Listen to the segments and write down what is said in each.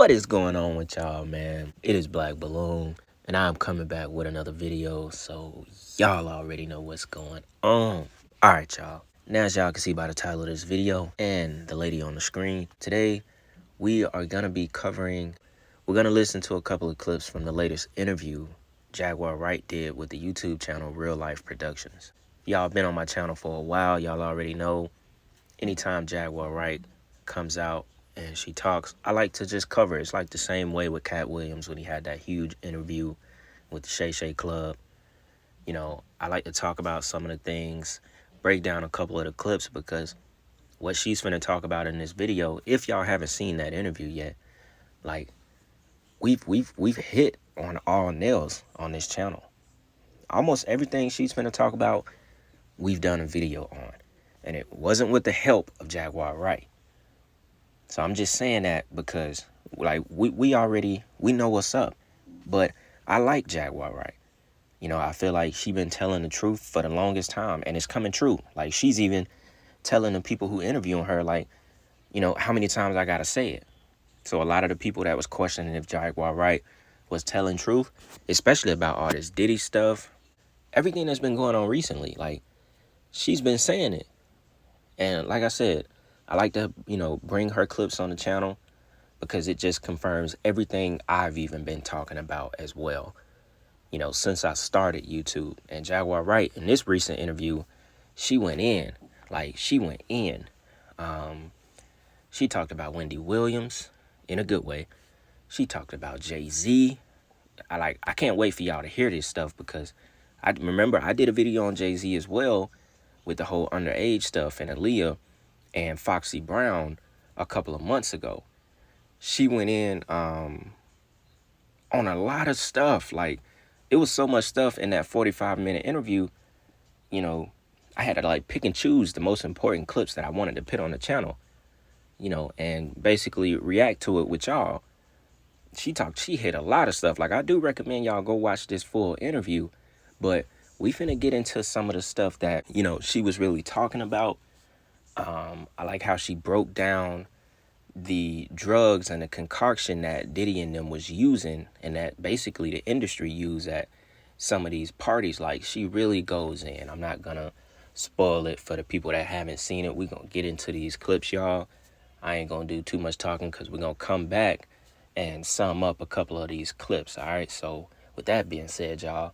What is going on with y'all, man? It is Black Balloon, and I'm coming back with another video, so y'all already know what's going on. Alright, y'all. Now, as y'all can see by the title of this video and the lady on the screen, today we are going to be covering, we're going to listen to a couple of clips from the latest interview Jaguar Wright did with the YouTube channel Real Life Productions. Y'all been on my channel for a while, y'all already know. Anytime Jaguar Wright comes out and she talks, I like to just cover it. It's like the same way with Cat Williams when he had that huge interview with the Shay Shay Club. You know, I like to talk about some of the things, break down a couple of the clips, because what she's finna talk about in this video, if y'all haven't seen that interview yet, like we've hit on all nails on this channel. Almost everything she's finna talk about, we've done a video on. And it wasn't with the help of Jaguar Wright. So I'm just saying that because, like, we know what's up. But I like Jaguar Wright. You know, I feel like she been telling the truth for the longest time, and it's coming true. Like, she's even telling the people who interviewing her, like, you know, how many times I gotta say it. So a lot of the people that was questioning if Jaguar Wright was telling truth, especially about all this Diddy stuff, everything that's been going on recently, like, she's been saying it. And like I said, I like to, you know, bring her clips on the channel because it just confirms everything I've even been talking about as well, you know, since I started YouTube. And Jaguar Wright, in this recent interview, she went in. Like, she went in. She talked about Wendy Williams in a good way. She talked about Jay-Z. I can't wait for y'all to hear this stuff because I remember I did a video on Jay-Z as well with the whole underage stuff and Aaliyah and Foxy Brown a couple of months ago. She went in on a lot of stuff. Like, it was so much stuff in that 45-minute interview, you know, I had to like pick and choose the most important clips that I wanted to put on the channel, you know, and basically react to it with y'all. She hit a lot of stuff. Like, I do recommend y'all go watch this full interview, but we finna get into some of the stuff that, you know, she was really talking about. I like how she broke down the drugs and the concoction that Diddy and them was using and that basically the industry used at some of these parties. Like, she really goes in. I'm not gonna spoil it for the people that haven't seen it. We're gonna get into these clips, y'all. I ain't gonna do too much talking because we're gonna come back and sum up a couple of these clips, all right? So with that being said, y'all,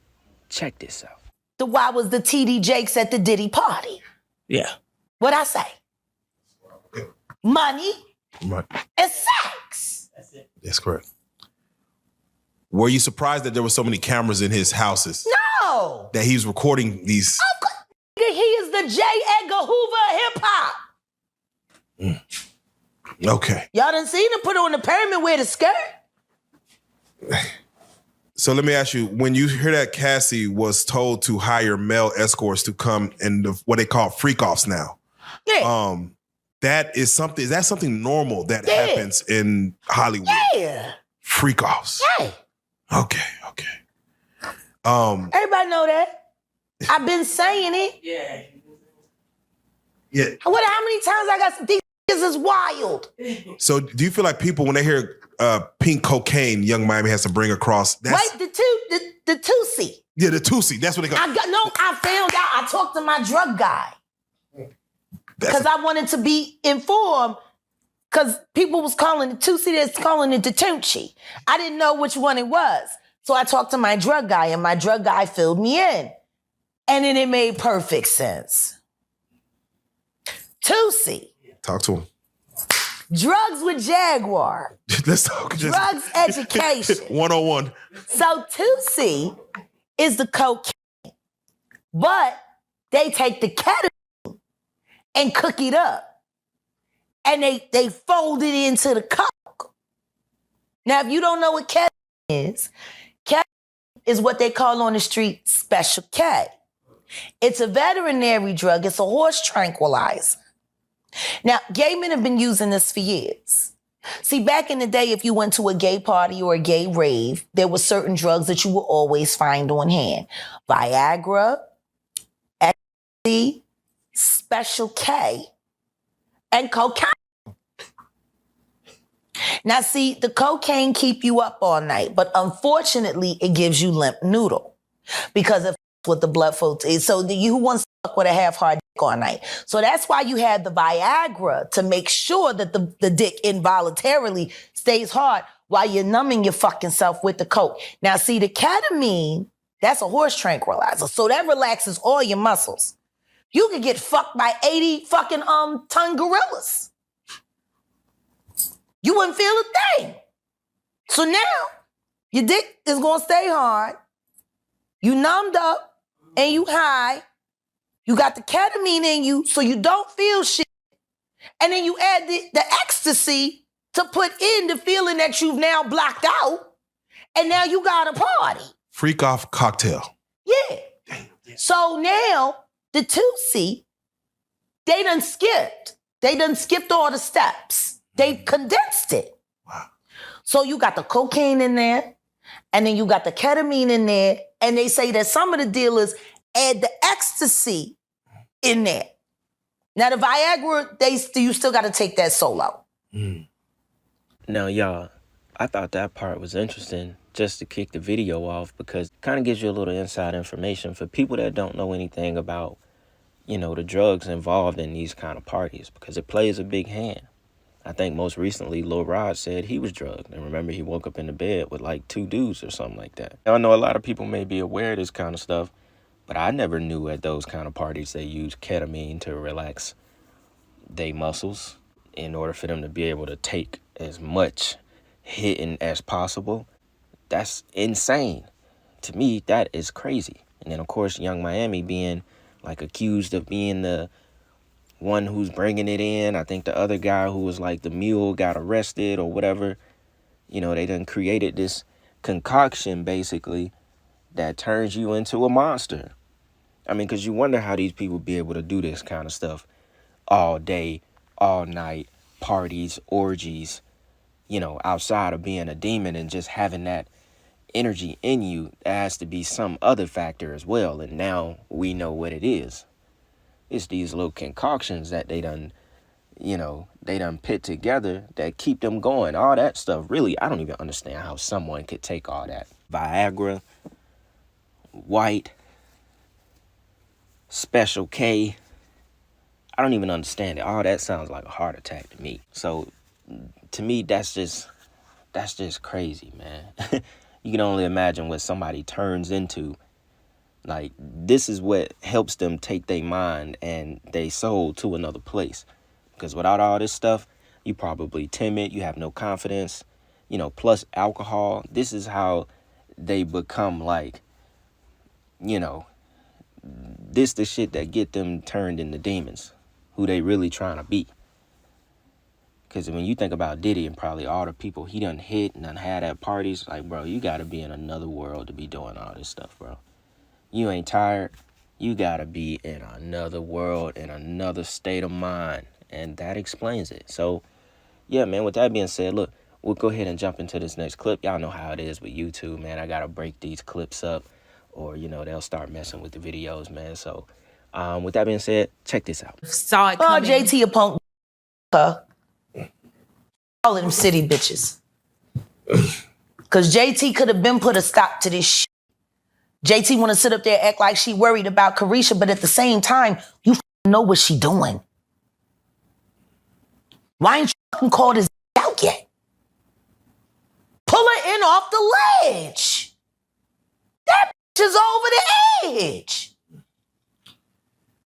check this out. Why was the TD Jakes at the Diddy party? Yeah. What'd I say? Money Right. and sex. That's correct. Were you surprised that there were so many cameras in his houses? No. That he was recording these? He is the J. Edgar Hoover of hip-hop. Okay. Y'all done seen him put on the pyramid with a skirt? So let me ask you, when you hear that Cassie was told to hire male escorts to come in what they call freak-offs now. Yeah. Is that something normal that happens in Hollywood? Yeah. Freak-offs. Yeah. Okay. Everybody know that. I've been saying it. Yeah. How many times I got these is wild. So do you feel like people, when they hear pink cocaine, Young Miami has to bring across? Wait, the Tusi. Yeah, the Tusi. That's what they call. I found out. I talked to my drug guy because I wanted to be informed. Because people was calling it Tusi, that's calling it the Tunchi. I didn't know which one it was, so I talked to my drug guy, and my drug guy filled me in, and then it made perfect sense. Tusi. Talk to him. Drugs with Jaguar. Let's talk. Drugs education. 101. So Tusi is the cocaine, but they take the ketamine and cook it up. And they fold it into the coke. Now, if you don't know what ketamine is what they call on the street Special K. It's a veterinary drug. It's a horse tranquilizer. Now, gay men have been using this for years. See, back in the day, if you went to a gay party or a gay rave, there were certain drugs that you would always find on hand. Viagra, ecstasy, Special K, and cocaine. Now, see, the cocaine keep you up all night, but unfortunately, it gives you limp noodle because of what the blood flow is. So you wants to fuck with a half-hard dick all night. So that's why you have the Viagra, to make sure that the dick involuntarily stays hard while you're numbing your fucking self with the coke. Now, see, the ketamine, that's a horse tranquilizer. So that relaxes all your muscles. You could get fucked by 80 fucking ton gorillas. You wouldn't feel a thing. So now, your dick is gonna stay hard. You numbed up and you high. You got the ketamine in you so you don't feel shit. And then you add the ecstasy to put in the feeling that you've now blocked out. And now you got a party. Freak off cocktail. Yeah. So now, the 2C, they done skipped. They done skipped all the steps. They condensed it. Wow. So you got the cocaine in there, and then you got the ketamine in there, and they say that some of the dealers add the ecstasy in there. Now the Viagra, you still got to take that solo. Now, y'all, I thought that part was interesting just to kick the video off because it kind of gives you a little inside information for people that don't know anything about, the drugs involved in these kind of parties because it plays a big hand. I think most recently, Lil Rod said he was drugged. And remember, he woke up in the bed with like 2 dudes or something like that. Now, I know a lot of people may be aware of this kind of stuff, but I never knew at those kind of parties they use ketamine to relax their muscles in order for them to be able to take as much hitting as possible. That's insane. To me, that is crazy. And then, of course, Young Miami being like accused of being the one who's bringing it in. I think the other guy who was like the mule got arrested or whatever. They done created this concoction basically that turns you into a monster. I mean, because you wonder how these people be able to do this kind of stuff all day, all night, parties, orgies, outside of being a demon and just having that energy in you. There has to be some other factor as well. And now we know what it is. It's these little concoctions that they done put together that keep them going. All that stuff, really, I don't even understand how someone could take all that. Viagra, Wright, Special K. I don't even understand it. All that sounds like a heart attack to me. So, to me, that's just crazy, man. You can only imagine what somebody turns into. Like, this is what helps them take their mind and their soul to another place. Because without all this stuff, you probably timid, you have no confidence, plus alcohol. This is how they become like, this the shit that get them turned into demons, who they really trying to be. Because when you think about Diddy and probably all the people he done hit and done had at parties, like, bro, you got to be in another world to be doing all this stuff, bro. You ain't tired. You got to be in another world, in another state of mind. And that explains it. So, yeah, man, with that being said, look, we'll go ahead and jump into this next clip. Y'all know how it is with YouTube, man. I got to break these clips up or, they'll start messing with the videos, man. So, with that being said, check this out. Saw it coming. JT a punk. All of them city bitches. Because JT could have been put a stop to this shit. JT want to sit up there and act like she worried about Carisha, but at the same time, you know what she doing. Why ain't you fucking called his out yet? Pull her in off the ledge. That bitch is over the edge.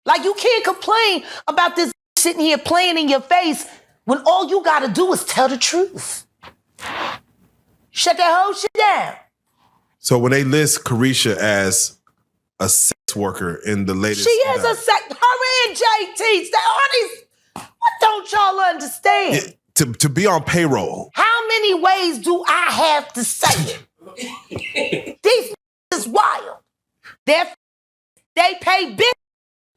Like, you can't complain about this sitting here playing in your face when all you gotta do is tell the truth. Shut that whole shit down. So when they list Carisha as a sex worker in the latest... She is a sex... Her and JT. What don't y'all understand? To be on payroll. How many ways do I have to say it? These is wild. They pay big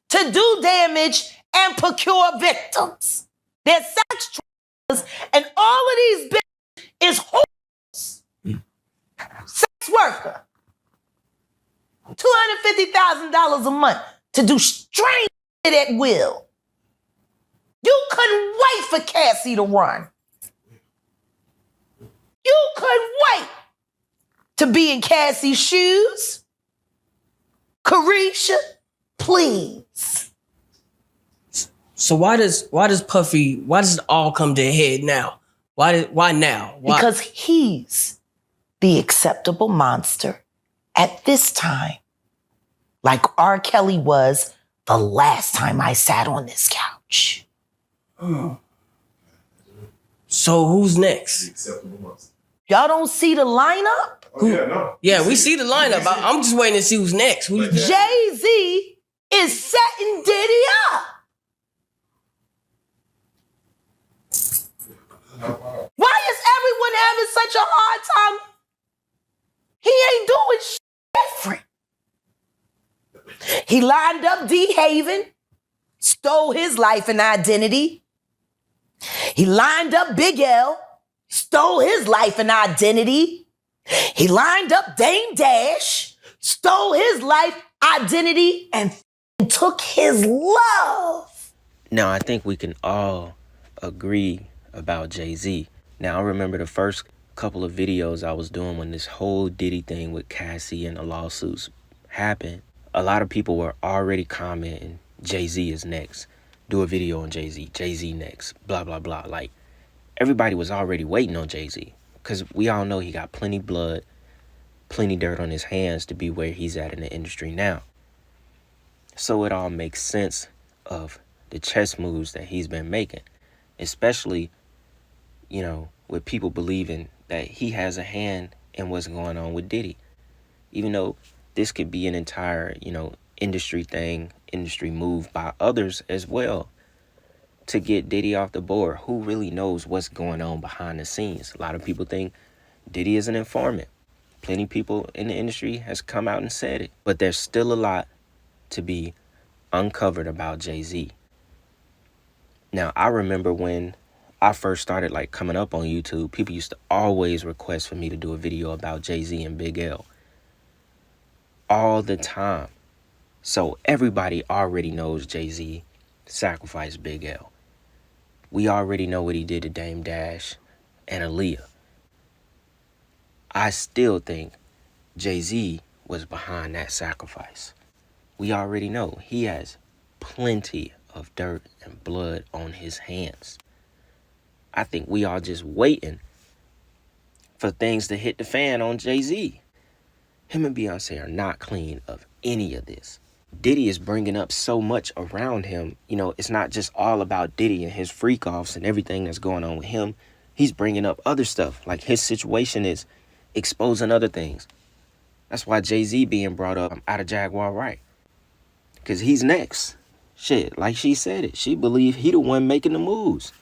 to do damage and procure victims. They're sex traffickers, and all of these bitches is whores. Sex worker. $250,000 a month to do strange shit at will. You couldn't wait for Cassie to run. You couldn't wait to be in Cassie's shoes. Carisha, please. So why does it all come to a head now? Why now? Why? Because he's the acceptable monster at this time. Like R. Kelly was the last time I sat on this couch. So who's next? Acceptable monster. Y'all don't see the lineup? Yeah, we see the lineup. I'm just waiting to see who's next. Jay-Z is setting Diddy up. Why is everyone having such a hard time? He ain't doing shit different. He lined up D. Haven, stole his life and identity. He lined up Big L, stole his life and identity. He lined up Dame Dash, stole his life, identity, and took his love. Now, I think we can all agree about Jay-Z. Now, I remember the first couple of videos I was doing when this whole Diddy thing with Cassie and the lawsuits happened. A lot of people were already commenting, Jay-Z is next. Do a video on Jay-Z. Jay-Z next. Blah, blah, blah. Like, everybody was already waiting on Jay-Z. Because we all know he got plenty blood, plenty dirt on his hands to be where he's at in the industry now. So it all makes sense of the chess moves that he's been making. Especially, you know, with people believing that he has a hand in what's going on with Diddy. Even though this could be an entire, you know, industry thing, industry move by others as well to get Diddy off the board. Who really knows what's going on behind the scenes? A lot of people think Diddy is an informant. Plenty of people in the industry has come out and said it. But there's still a lot to be uncovered about Jay-Z. Now, I remember when I first started like coming up on YouTube, people used to always request for me to do a video about Jay-Z and Big L. All the time. So everybody already knows Jay-Z sacrificed Big L. We already know what he did to Dame Dash and Aaliyah. I still think Jay-Z was behind that sacrifice. We already know he has plenty of dirt and blood on his hands. I think we are just waiting for things to hit the fan on Jay-Z. Him and Beyonce are not clean of any of this. Diddy is bringing up so much around him. You know, it's not just all about Diddy and his freak-offs and everything that's going on with him. He's bringing up other stuff. Like his situation is exposing other things. That's why Jay-Z being brought up out of Jaguar, Wright. Because he's next. Shit, like she said it. She believed he the one making the moves.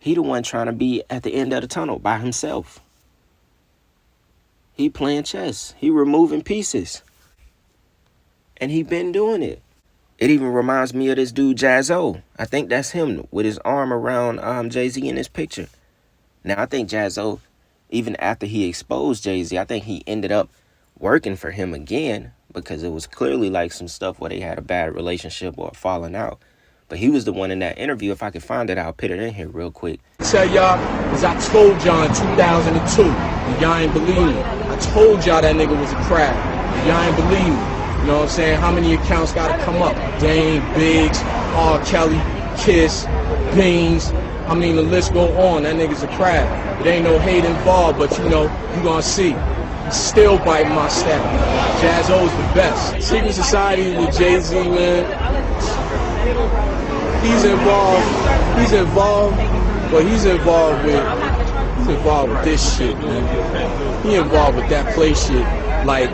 He the one trying to be at the end of the tunnel by himself. He playing chess. He removing pieces. And he been doing it. It even reminds me of this dude, Jaz-O. I think that's him with his arm around Jay-Z in this picture. Now, I think Jaz-O, even after he exposed Jay-Z, I think he ended up working for him again because it was clearly like some stuff where they had a bad relationship or falling out. But he was the one in that interview. If I could find it, I'll put it in here real quick. Tell y'all, because I told y'all in 2002, and y'all ain't believe me. I told y'all that nigga was a crab. Y'all ain't believe me. You know what I'm saying? How many accounts gotta come up? Dame, Biggs, R. Kelly, Kiss, Beans. I mean, the list go on. That nigga's a crab. It ain't no hate involved, but you know, you gonna see. Still biting my step. Jaz-O's the best. Secret Society with Jay-Z, man. He's involved, but he's involved with this shit, man. He involved with that play shit. Like,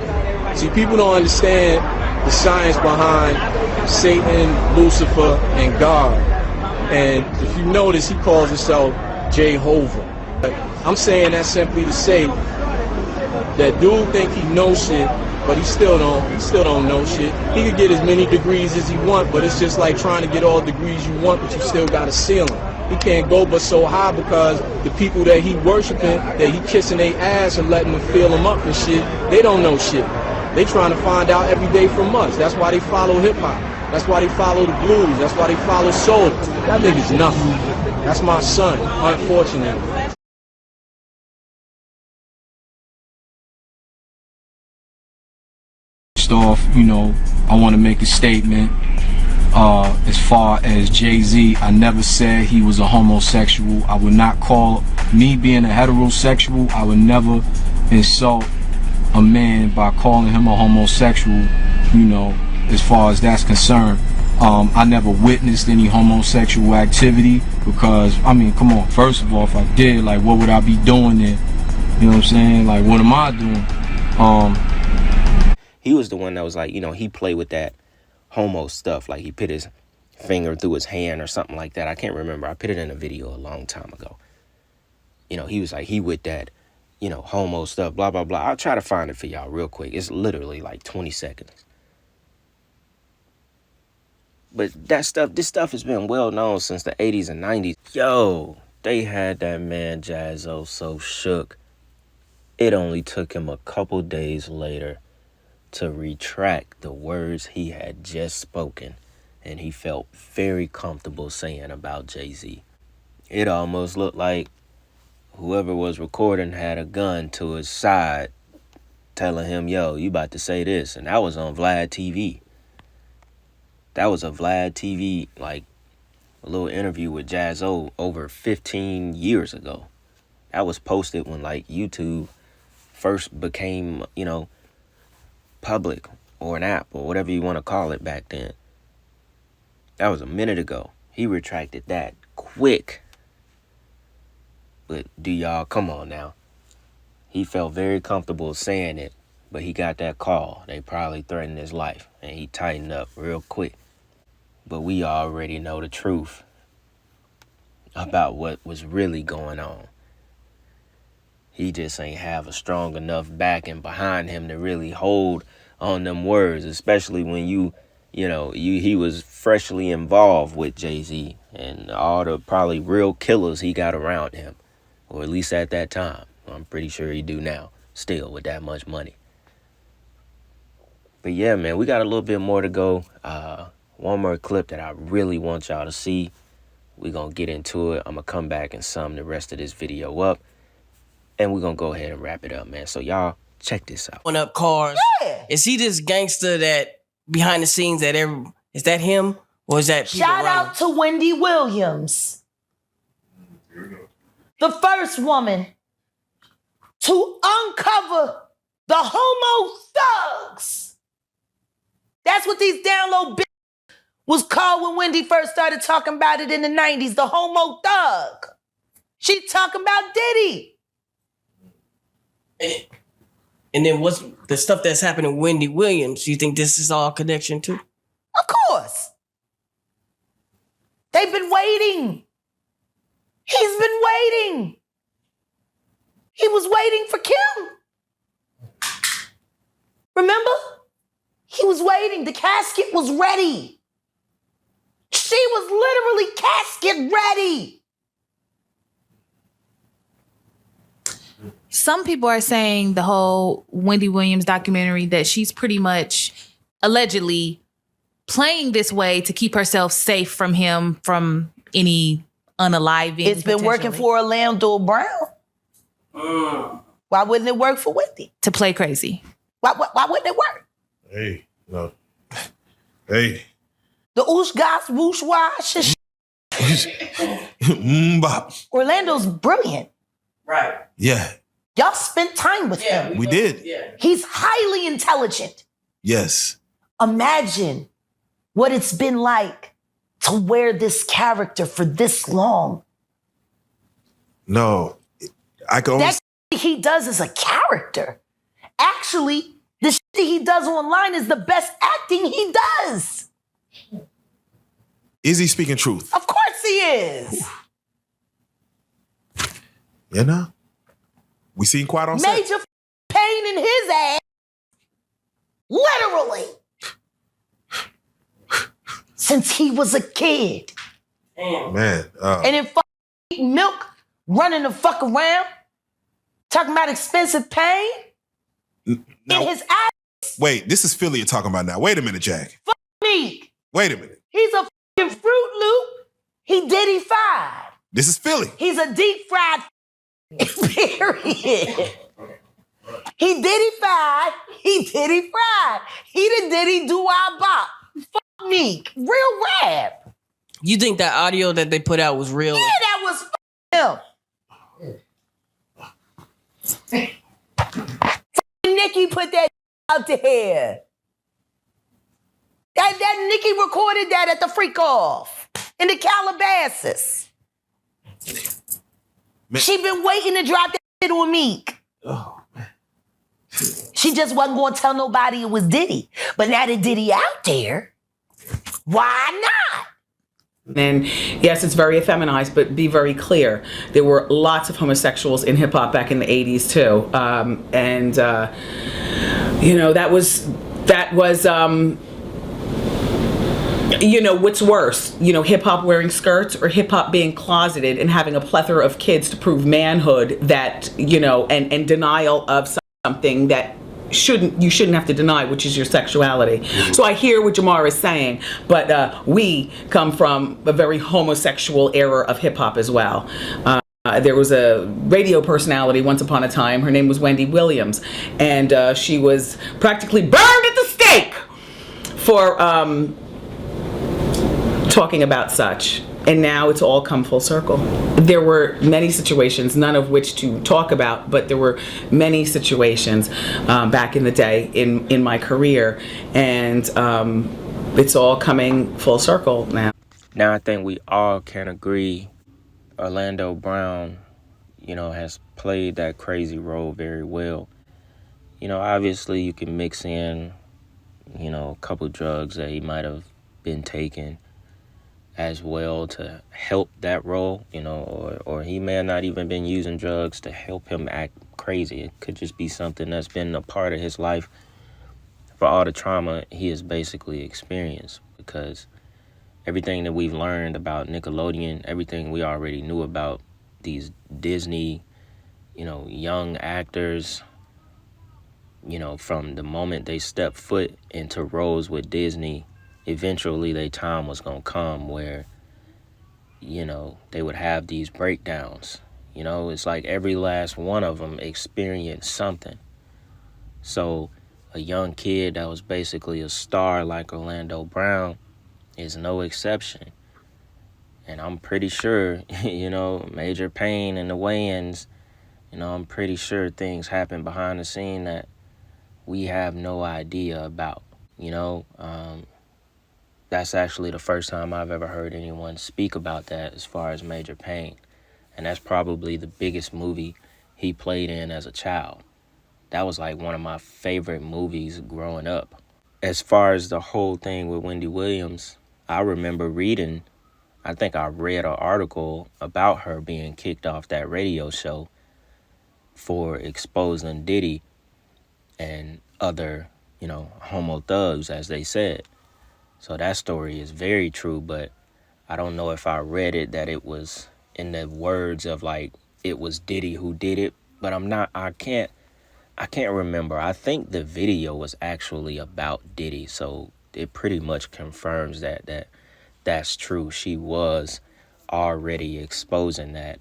see, people don't understand the science behind Satan, Lucifer, and God. And if you notice, he calls himself Jehovah. I'm saying that simply to say that dude think he knows shit, but he still don't know shit. He could get as many degrees as he want, but it's just like trying to get all degrees you want, but you still got a ceiling. He can't go but so high because the people that he worshiping, that he kissing their ass and letting them feel him up and shit, they don't know shit. They trying to find out every day from us. That's why they follow hip-hop. That's why they follow the blues. That's why they follow soul. That nigga's nothing. That's my son, unfortunately. First off, you know, I want to make a statement. As far as Jay-Z, I never said he was a homosexual. I would not call me being a heterosexual. I would never insult a man by calling him a homosexual, you know, as far as that's concerned. I never witnessed any homosexual activity because, I mean, come on, first of all, if I did, like, what would I be doing there? You know what I'm saying? Like, what am I doing? He was the one that was like, you know, he played with that homo stuff. Like, he put his finger through his hand or something like that. I can't remember. I put it in a video a long time ago. You know, he was like, he with that, you know, homo stuff, blah, blah, blah. I'll try to find it for y'all real quick. It's literally like 20 seconds. But this stuff has been well known since the 80s and 90s. Yo, they had that man Jazzo so shook. It only took him a couple days later to retract the words he had just spoken, and he felt very comfortable saying about Jay-Z. It almost looked like whoever was recording had a gun to his side telling him, yo, you about to say this. And that was on Vlad TV. That was a Vlad TV, like, a little interview with Jazzo over 15 years ago. That was posted when, like, YouTube first became, you know, public or an app or whatever you want to call it back then. That was a minute ago. He retracted that quick. But do y'all, come on now. He felt very comfortable saying it, but he got that call. They probably threatened his life, and he tightened up real quick. But we already know the truth about what was really going on. He just ain't have a strong enough backing behind him to really hold on them words, especially when he was freshly involved with Jay-Z and all the probably real killers he got around him, or at least at that time. I'm pretty sure he do now, still with that much money. But yeah, man, we got a little bit more to go. One more clip that I really want y'all to see. We're going to get into it. I'm going to come back and sum the rest of this video up. And we're going to go ahead and wrap it up, man. So y'all, check this out. Up cars. Yeah. Is he this gangster that behind the scenes is that him? Or is that people Shout around? out to Wendy Williams, the first woman to uncover the homo thugs. That's what these download bitches was called when Wendy first started talking about it in the 90s, the homo thug. She talking about Diddy. And then what's the stuff that's happening with Wendy Williams? You think this is all connection too? Of course. They've been waiting. He's been waiting. He was waiting for Kim. Remember? He was waiting. The casket was ready. She was literally casket ready. Some people are saying the whole Wendy Williams documentary that she's pretty much allegedly playing this way to keep herself safe from him, from any unaliving. It's been working for Orlando Brown. Why wouldn't it work for Wendy? To play crazy. Why wouldn't it work? Hey, no. Hey. The oosh gosh whoosh wash. Bop. Orlando's brilliant. Right. Yeah. Y'all spent time with him. We did. Yeah. He's highly intelligent. Yes. Imagine what it's been like to wear this character for this long. No. I can only... That shit he does is a character. Actually, the shit that he does online is the best acting he does. Is he speaking truth? Of course he is. You know? We seen Quiet on set. Major pain in his ass. Literally. Since he was a kid. Man. And then eating milk, running the fuck around, talking about expensive pain. Now, in his ass. wait, this is Philly you're talking about now. Wait a minute, Jack. Fuck me. Wait a minute. He's a fucking Fruit Loop. He Diddy fried. This is Philly. He's a deep fried period. He diddy-fied. He diddy-fried. He the diddy do our bop. Fuck Meek. Real rap. You think that audio that they put out was real? Yeah, that was him. Nicki put that out there. That Nicki recorded that at the freak off in the Calabasas. She been waiting to drop that shit on Meek. Oh, man. She just wasn't going to tell nobody it was Diddy. But now that Diddy out there, why not? And yes, it's very effeminized, but be very clear. There were lots of homosexuals in hip hop back in the 80s too. You know, that was you know, what's worse, you know, hip hop wearing skirts or hip hop being closeted and having a plethora of kids to prove manhood that, you know, and denial of something that you shouldn't have to deny, which is your sexuality. So I hear what Jamar is saying, but we come from a very homosexual era of hip hop as well. There was a radio personality once upon a time. Her name was Wendy Williams, and she was practically burned at the stake for talking about such. And now it's all come full circle. There were many situations, none of which to talk about, but there were many situations back in the day in my career, and it's all coming full circle now. Now I think we all can agree Orlando Brown, you know, has played that crazy role very well. You know, obviously you can mix in, you know, a couple drugs that he might have been taking as well to help that role, you know, or he may have not even been using drugs to help him act crazy. It could just be something that's been a part of his life for all the trauma he has basically experienced, because everything that we've learned about Nickelodeon, everything we already knew about these Disney, you know, young actors, you know, from the moment they stepped foot into roles with Disney, eventually their time was going to come where, you know, they would have these breakdowns. You know, it's like every last one of them experienced something. So a young kid that was basically a star like Orlando Brown is no exception. And I'm pretty sure, you know, Major Payne and the Wayans, you know, I'm pretty sure things happen behind the scene that we have no idea about, you know. That's actually the first time I've ever heard anyone speak about that as far as Major Payne. And that's probably the biggest movie he played in as a child. That was like one of my favorite movies growing up. As far as the whole thing with Wendy Williams, I remember reading, I think I read an article about her being kicked off that radio show for exposing Diddy and other, you know, homo thugs, as they said. So that story is very true, but I don't know if I read it that it was in the words of like it was Diddy who did it, but I can't remember. I think the video was actually about Diddy, so it pretty much confirms that's true. She was already exposing that,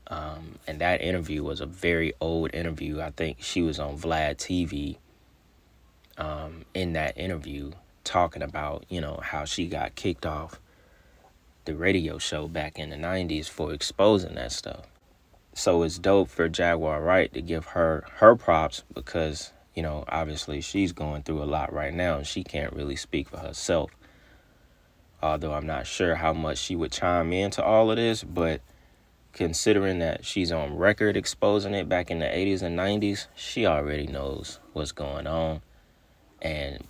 and that interview was a very old interview. I think she was on Vlad TV in that interview, talking about, you know, how she got kicked off the radio show back in the 90s for exposing that stuff. So it's dope for Jaguar Wright to give her props, because, you know, obviously she's going through a lot right now and she can't really speak for herself. Although I'm not sure how much she would chime into all of this, but considering that she's on record exposing it back in the 80s and 90s, she already knows what's going on. And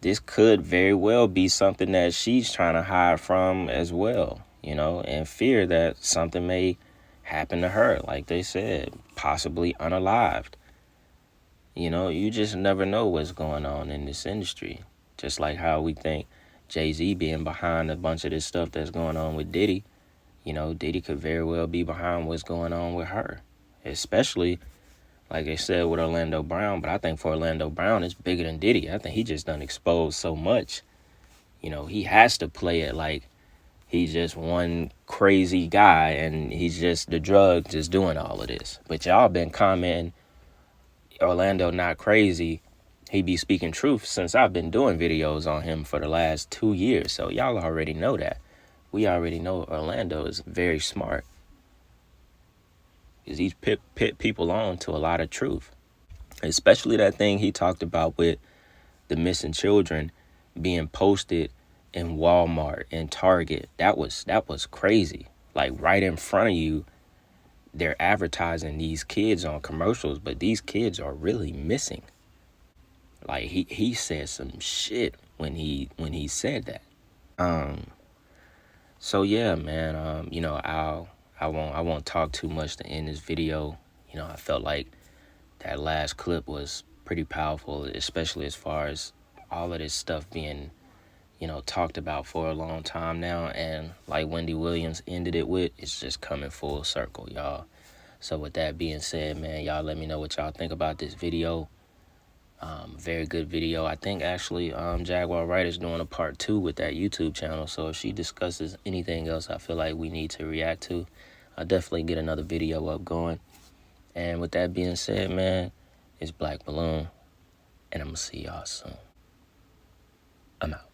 this could very well be something that she's trying to hide from as well, you know, and fear that something may happen to her, like they said, possibly unalived. You know, you just never know what's going on in this industry. Just like how we think Jay-Z being behind a bunch of this stuff that's going on with Diddy, you know, Diddy could very well be behind what's going on with her, especially like I said with Orlando Brown. But I think for Orlando Brown, it's bigger than Diddy. I think he just done exposed so much. You know, he has to play it like he's just one crazy guy and he's just the drug just doing all of this. But y'all been commenting Orlando not crazy, he be speaking truth since I've been doing videos on him for the last 2 years. So y'all already know that. We already know Orlando is very smart. Because he's pit people on to a lot of truth. Especially that thing he talked about with the missing children being posted in Walmart and Target. That was crazy. Like right in front of you, they're advertising these kids on commercials, but these kids are really missing. Like he said some shit when he said that. So yeah, man, you know, I won't talk too much to end this video. You know, I felt like that last clip was pretty powerful, especially as far as all of this stuff being, you know, talked about for a long time now. And like Wendy Williams ended it with, it's just coming full circle, y'all. So with that being said, man, y'all let me know what y'all think about this video. Very good video. I think actually Jaguar Wright is doing a part 2 with that YouTube channel. So if she discusses anything else I feel like we need to react to, I'll definitely get another video up going. And with that being said, man, it's Black Balloon, and I'm going to see y'all soon. I'm out.